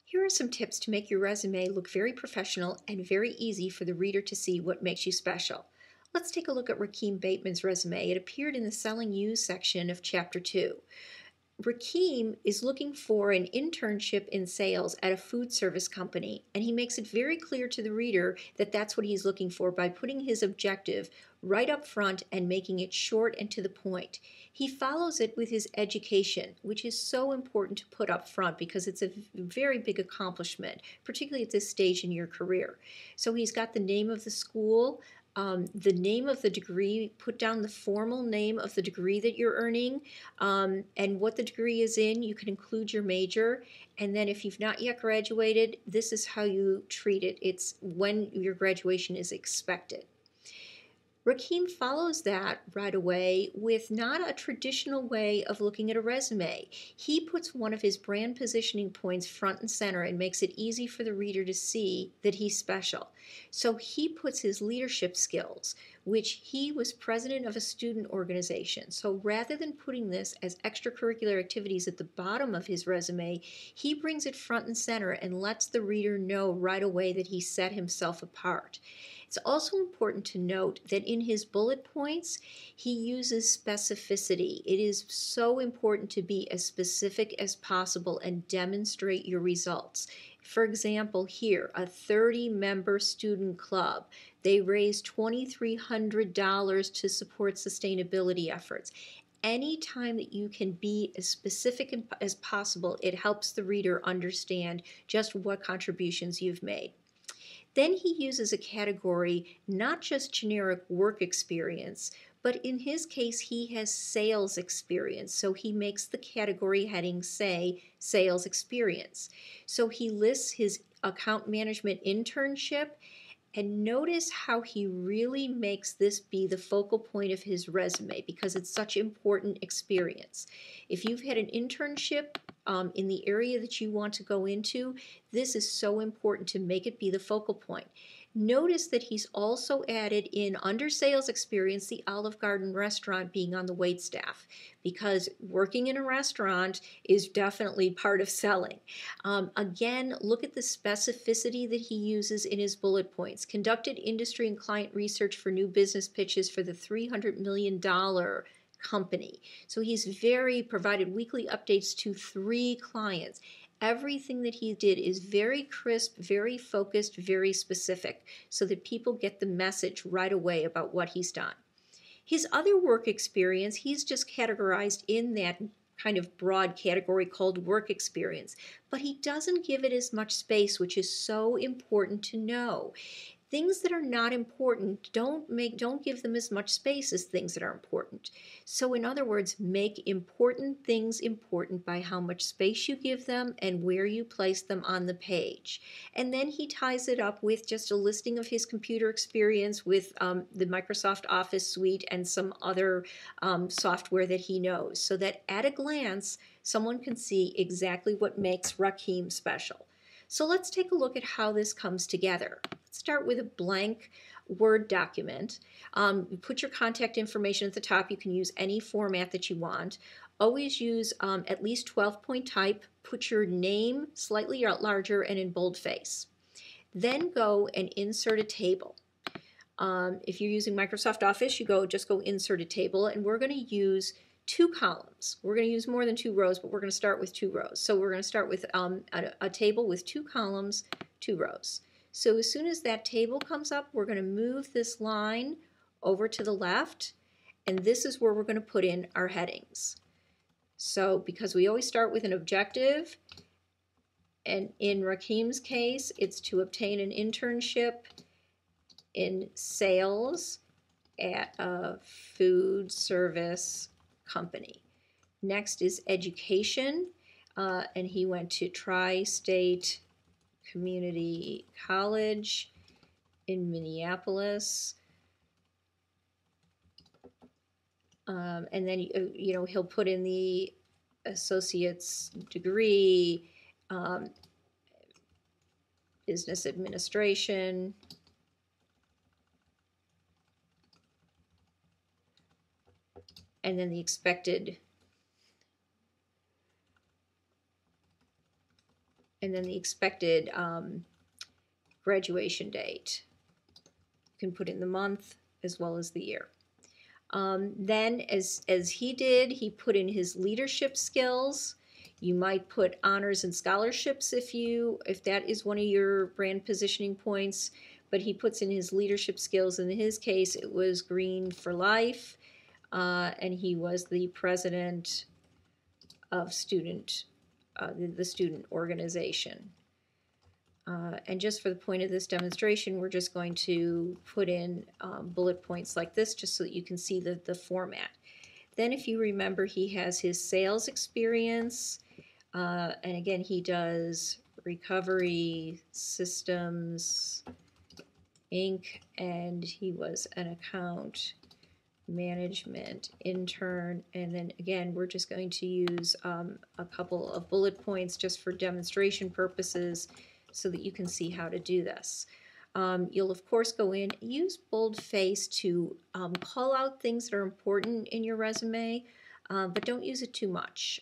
Here are some tips to make your resume look very professional and very easy for the reader to see what makes you special. Let's take a look at Rakeem Bateman's resume. It appeared in the Selling You section of Chapter 2. Rakeem is looking for an internship in sales at a food service company, and he makes it very clear to the reader that that's what he's looking for by putting his objective right up front and making it short and to the point. He follows it with his education, which is so important to put up front because it's a very big accomplishment, particularly at this stage in your career. So he's got the name of the school, the name of the degree, put down the formal name of the degree that you're earning, and what the degree is in. You can include your major, and then if you've not yet graduated, this is how you treat it. It's when your graduation is expected. Rakeem follows that right away with not a traditional way of looking at a resume. He puts one of his brand positioning points front and center and makes it easy for the reader to see that he's special. So he puts his leadership skills, which he was president of a student organization. So rather than putting this as extracurricular activities at the bottom of his resume, he brings it front and center and lets the reader know right away that he set himself apart. It's also important to note that in his bullet points, he uses specificity. It is so important to be as specific as possible and demonstrate your results. For example, here, a 30-member student club. They raised $2,300 to support sustainability efforts. Anytime that you can be as specific as possible, it helps the reader understand just what contributions you've made. Then he uses a category, not just generic work experience, but in his case, he has sales experience. So he makes the category heading say sales experience. So he lists his account management internship, and notice how he really makes this be the focal point of his resume because it's such important experience. If you've had an internship in the area that you want to go into, this is so important to make it be the focal point. Notice that he's also added in under sales experience the Olive Garden restaurant being on the wait staff, because working in a restaurant is definitely part of selling. Again, look at the specificity that he uses in his bullet points. Conducted industry and client research for new business pitches for the $300 million company. So he's provided weekly updates to 3 clients. Everything that he did is very crisp, very focused, very specific, so that people get the message right away about what he's done. His other work experience, he's just categorized in that kind of broad category called work experience, but he doesn't give it as much space, which is so important to know. Things that are not important, don't give them as much space as things that are important. So in other words, make important things important by how much space you give them and where you place them on the page. And then he ties it up with just a listing of his computer experience with the Microsoft Office suite and some other software that he knows, so that at a glance, someone can see exactly what makes Rakeem special. So let's take a look at how this comes together. Let's start with a blank Word document. Put your contact information at the top. You can use any format that you want. Always use at least 12-point type. Put your name slightly larger and in boldface. Then go and insert a table. If you're using Microsoft Office, you just go insert a table, and we're going to use 2 columns. We're going to use more than 2 rows, but we're going to start with 2 rows. So we're going to start with a table with 2 columns, 2 rows. So as soon as that table comes up, we're going to move this line over to the left, and this is where we're going to put in our headings. So because we always start with an objective, and in Rakeem's case, it's to obtain an internship in sales at a food service company. Next is education, and he went to Tri-State Community College in Minneapolis. And then he'll put in the associate's degree, business administration. And then the expected and then the expected graduation date. You can put in the month as well as the year. Then, as he did, he put in his leadership skills. You might put honors and scholarships if that is one of your brand positioning points. But he puts in his leadership skills. In his case, it was Green for Life, and he was the president of the student organization. And just for the point of this demonstration, we're just going to put in bullet points like this just so that you can see the format. Then if you remember, he has his sales experience, and again, he does Recovery Systems, Inc., and he was an account management intern. And then again, we're just going to use a couple of bullet points just for demonstration purposes so that you can see how to do this. You'll of course go in, use boldface to call out things that are important in your resume, but don't use it too much.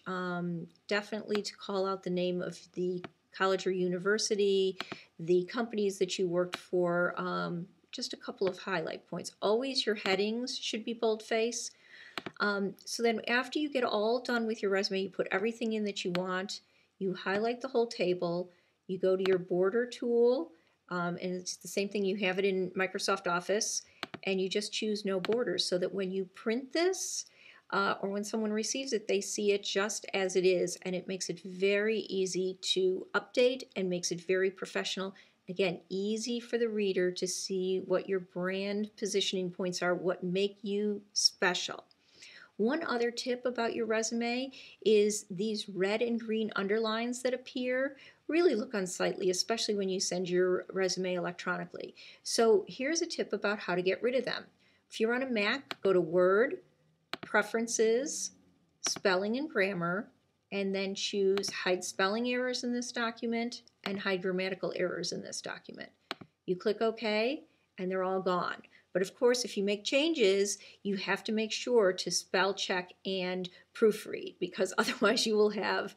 Definitely to call out the name of the college or university, the companies that you worked for, just a couple of highlight points. Always your headings should be boldface. So then after you get all done with your resume, you put everything in that you want, you highlight the whole table, you go to your border tool, and it's the same thing, you have it in Microsoft Office, and you just choose no borders so that when you print this, or when someone receives it, they see it just as it is, and it makes it very easy to update and makes it very professional. Again, easy for the reader to see what your brand positioning points are, what make you special. One other tip about your resume is these red and green underlines that appear really look unsightly, especially when you send your resume electronically. So here's a tip about how to get rid of them. If you're on a Mac, go to Word, Preferences, Spelling and Grammar, and then choose Hide Spelling Errors in this document and Hide Grammatical Errors in this document. You click OK, and they're all gone. But of course, if you make changes, you have to make sure to spell check and proofread, because otherwise you will have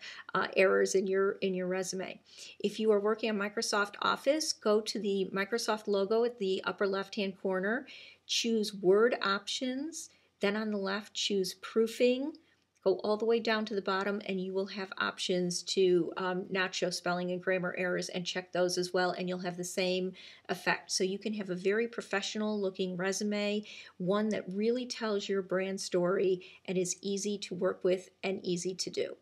errors in your resume. If you are working on Microsoft Office, go to the Microsoft logo at the upper left-hand corner, choose Word Options, then on the left choose Proofing. Go all the way down to the bottom and you will have options to not show spelling and grammar errors, and check those as well, and you'll have the same effect. So you can have a very professional looking resume, one that really tells your brand story and is easy to work with and easy to do.